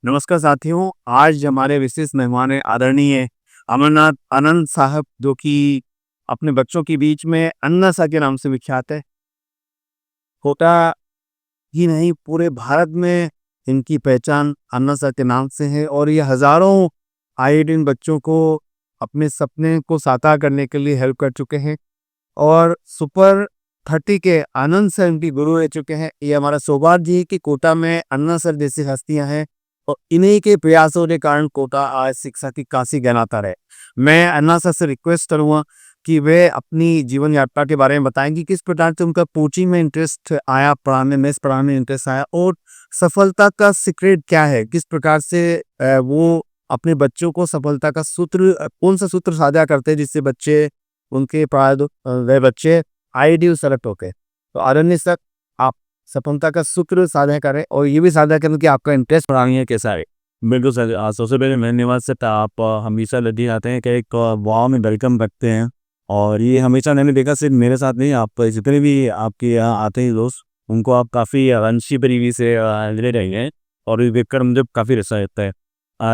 नमस्कार साथियों, आज हमारे विशेष मेहमान हैं आदरणीय अमरनाथ आनंद साहब, जो कि अपने बच्चों के बीच में अन्ना सा के नाम से विख्यात है। कोटा ही नहीं, पूरे भारत में इनकी पहचान अन्ना सा के नाम से है और ये हज़ारों आईआईटीएन बच्चों को अपने सपने को साकार करने के लिए हेल्प कर चुके हैं और सुपर 30 के आनंद सर इनके गुरु रह चुके हैं। ये हमारा सौभाग्य है कि कोटा में अन्ना सर जैसी हस्तियां हैं और इन्हीं के प्रयासों के कारण कोटा आज शिक्षा की काशी कहलाता रहे। मैं अन्ना सर से रिक्वेस्ट करूंगा कि वे अपनी जीवन यात्रा के बारे में बताएंगे, किस प्रकार से उनका कोचिंग में इंटरेस्ट आया, पढ़ाने में पढ़ाने में इंटरेस्ट आया और सफलता का सीक्रेट क्या है, किस प्रकार से वो अपने बच्चों को सफलता का सूत्र, कौन सा सूत्र साझा करते हैं जिससे बच्चे उनके वह बच्चे आईआईटी सेलेक्ट होके। तो आदरणीय सर, आप सफलता का सूत्र साझा करें और ये भी साझा करें कि आपका इंटरेस्ट पढ़ाने में कैसा है। बिल्कुल सर, सबसे पहले धन्यवाद सर। आप हमेशा लदी आते हैं कि एक वाव में वेलकम रखते हैं। और ये हमेशा मैंने देखा, सिर्फ मेरे साथ नहीं, आप जितने भी आपके यहाँ आते हैं दोस्त, उनको आप काफ़ी अच्छी तरीके से ले रहे हैं और ये देखकर मुझे काफ़ी अच्छा लगता है।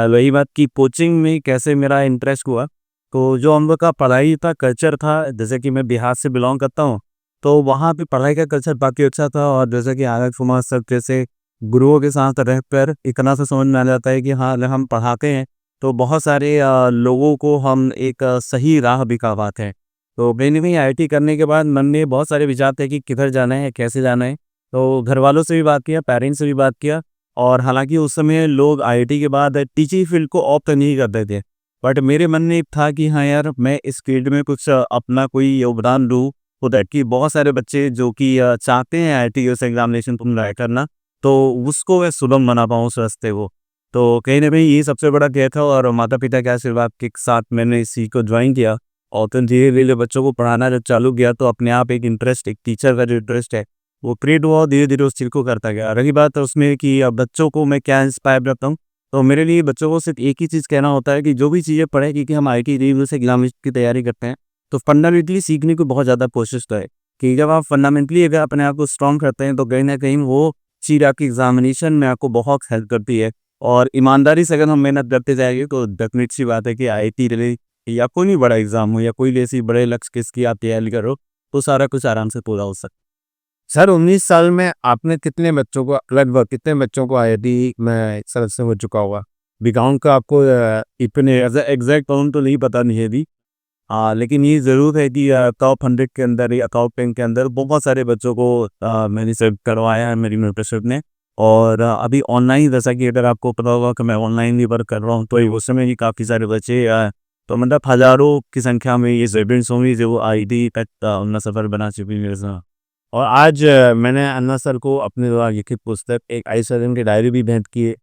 रही बात की कोचिंग में कैसे मेरा इंटरेस्ट हुआ, तो जो हम लोग का पढ़ाई का कल्चर था, जैसे कि मैं बिहार से बिलोंग करता हूँ, तो वहाँ पे पढ़ाई का कल्चर काफ़ी अच्छा था। और जैसे कि आनंद कुमार सर जैसे गुरुओं के साथ रहकर इतना सा समझ में आ जाता है कि हाँ, अगर हम पढ़ाते हैं तो बहुत सारे लोगों को हम एक सही राह दिखा पाते हैं। तो कहीं न कहीं आईआईटी करने के बाद मन में बहुत सारे विचार थे कि किधर जाना है, कैसे जाना है। तो घर वालों से भी बात किया, पेरेंट्स से भी बात किया। और हालाँकि उस समय लोग आईआईटी के बाद टीचिंग फील्ड को ऑप्ट नहीं करते थे। बट मेरे मन में था कि हाँ यार, मैं इस फील्ड में कुछ अपना कोई योगदान दूँ, सो दैट कि बहुत सारे बच्चे जो कि चाहते हैं आईआईटी जैसे एग्ज़ामिनेशन तुम ट्राई करना, तो उसको मैं सुगम बना पाऊँ उस रास्ते को। तो कहीं न कहीं ये सबसे बड़ा ध्येय था और माता-पिता के आशीर्वाद के साथ मैंने इस चीज़ को जॉइन किया। और फिर धीरे-धीरे बच्चों को पढ़ाना जब चालू किया, तो अपने आप एक इंटरेस्ट, एक टीचर का जो इंटरेस्ट है, वो क्रिएट हुआ और धीरे-धीरे उस चीज़ को करता गया। रही बात उसमें कि बच्चों को मैं क्या इंस्पायर करता हूँ, तो मेरे लिए बच्चों को सिर्फ़ एक ही चीज़ कहना होता है कि जो भी चीज़ें पढ़ें, क्योंकि हम आईआईटी जेईई से एग्ज़ामिनेशन की तैयारी करते हैं, तो फंडामेंटली सीखने की बहुत ज़्यादा कोशिश करें। कि जब आप फंडामेंटली अगर अपने आप को स्ट्रॉन्ग करते हैं, तो कहीं न कहीं वो चीज़ आपकी एग्ज़ामिनेशन में आपको बहुत हेल्प करती है। और ईमानदारी से अगर हम मेहनत करते जाएँगे, तो डेफ़िनेट सी बात है कि आईआईटी रहे या कोई भी बड़ा एग्ज़ाम हो या कोई भी ऐसी बड़े लक्ष्य जिसकी आप तैयारी करो, तो सारा कुछ आराम से पूरा हो सकता है। सर, 19 साल में आपने कितने बच्चों को, लगभग कितने बच्चों को आईआईटी में सदस्य हो चुका होगा? बिकॉम का आपको इतने एग्ज़ैक्ट काउंट तो नहीं पता नहीं है अभी। लेकिन ये ज़रूर है कि टॉप 100 के अंदर या टॉप 10 के अंदर बहुत सारे बच्चों को मैंने सेलेक्ट करवाया है मेरी मेंटरशिप ने। और अभी ऑनलाइन, जैसा कि अगर आपको पता होगा कि मैं ऑनलाइन भी वर्क कर रहा हूँ, तो उस समय भी काफ़ी सारे बच्चे तो मतलब हज़ारों की संख्या में ये स्टूडेंट्स होंगे जो आईआईटी तक अपना सफ़र बना चुके हैं मेरे साथ। और आज मैंने अन्ना सर को अपने द्वारा लिखित पुस्तक एक आइसोलेशन की डायरी भी भेंट की है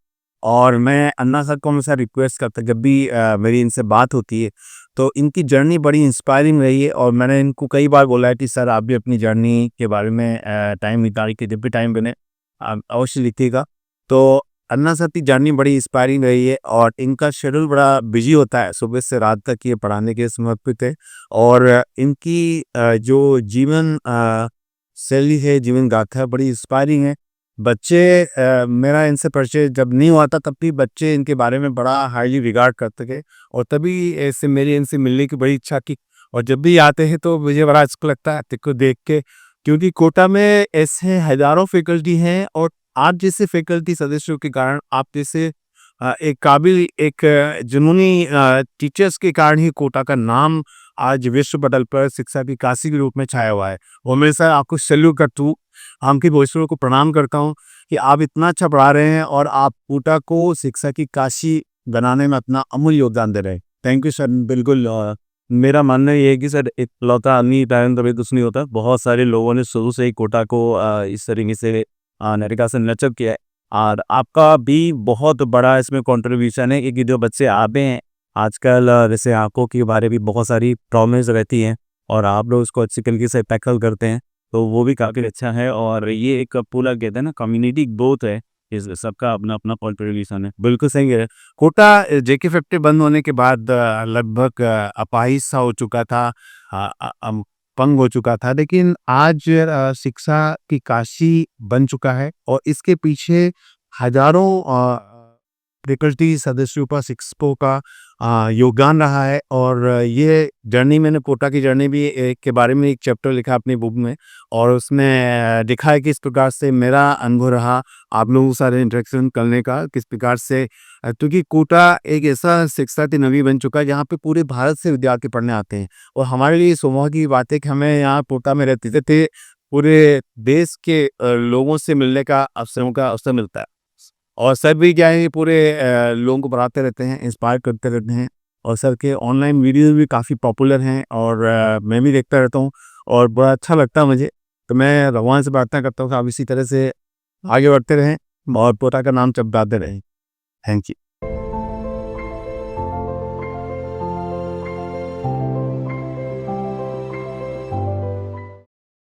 और मैं अन्ना सर को हमेशा रिक्वेस्ट करता, जब भी मेरी इनसे बात होती है तो इनकी जर्नी बड़ी इंस्पायरिंग रही है और मैंने इनको कई बार बोला है कि सर, आप भी अपनी जर्नी के बारे में टाइम निकाल के जब भी टाइम बने आप अवश्य लिखिएगा। तो अन्ना सर की जर्नी बड़ी इंस्पायरिंग रही है और इनका शेड्यूल बड़ा बिजी होता है, सुबह से रात तक ये पढ़ाने के समर्पित है। और इनकी जो जीवन शैली है, जीवन गाथा है, बड़ी इंस्पायरिंग है। बच्चे मेरा इनसे परिचय जब नहीं हुआ था, तब भी बच्चे इनके बारे में बड़ा हाईली रिगार्ड करते थे और तभी ऐसे मेरी इनसे मिलने की बड़ी इच्छा की। और जब भी आते हैं तो मुझे बड़ा अच्छा लगता है इनको देख के, क्योंकि कोटा में ऐसे हज़ारों फैकल्टी हैं और आप जैसे फैकल्टी सदस्यों के कारण, आप जैसे एक काबिल, एक जुनूनी टीचर्स के कारण ही कोटा का नाम आज विश्व पटल पर शिक्षा की काशी के रूप में छाया हुआ है। और मैं सर आपको सैल्यूट करता हूँ, आपके भविष्य को प्रणाम करता हूँ कि आप इतना अच्छा पढ़ा रहे हैं और आप कोटा को शिक्षा की काशी बनाने में अपना अमूल्य योगदान दे रहे हैं। Thank you sir. बिल्कुल, मेरा मानना ये है कि सर, इकलौता आदमी टैलेंट कभी कुछ नहीं होता। बहुत सारे लोगों ने शुरू से ही कोटा को इस तरीके से तरीका से नर्चर किया है। और आपका भी बहुत बड़ा इसमें कंट्रीब्यूशन है, क्योंकि जो बच्चे आते हैं आजकल, जैसे आँखों के बारे में बहुत सारी प्रॉब्लम्स रहती हैं और आप लोग उसको अच्छी तरीके से टैकल करते हैं, तो वो भी काफ़ी अच्छा है। और ये एक पूरा कहते हैं ना, कम्युनिटी ग्रोथ है, इस सबका अपना-अपना कंट्रीब्यूशन है। बिल्कुल सही है। कोटा जेके फैक्ट्री बंद होने के बाद लगभग अपाहिज सा हो चुका था, अपंग हो चुका था, लेकिन आज शिक्षा की काशी बन चुका है और इसके पीछे हज़ारों फैकल्टी सदस्यों का, शिक्षकों का योगदान रहा है। और ये जर्नी मैंने कोटा की जर्नी भी के बारे में एक चैप्टर लिखा अपनी बुक में, और उसमें लिखा है कि इस प्रकार से मेरा अनुभव रहा आप लोगों के साथ इंटरेक्शन करने का, किस प्रकार से क्योंकि कोटा एक ऐसा शिक्षा की नगरी बन चुका है जहाँ पे पूरे भारत से विद्यार्थी पढ़ने आते हैं। और हमारे लिए सौभाग्य की बात है कि हमें यहाँ कोटा में रहते थे पूरे देश के लोगों से मिलने का अवसर मिलता है। और सर भी क्या है, पूरे लोगों को पढ़ाते रहते हैं, इंस्पायर करते रहते हैं। और सर के ऑनलाइन वीडियोज़ भी काफ़ी पॉपुलर हैं, और मैं भी देखता रहता हूँ और बड़ा अच्छा लगता है मुझे। तो मैं भगवान से प्रार्थना करता हूँ कि आप इसी तरह से आगे बढ़ते रहें और कोटा का नाम चमकाते रहें। Thank you.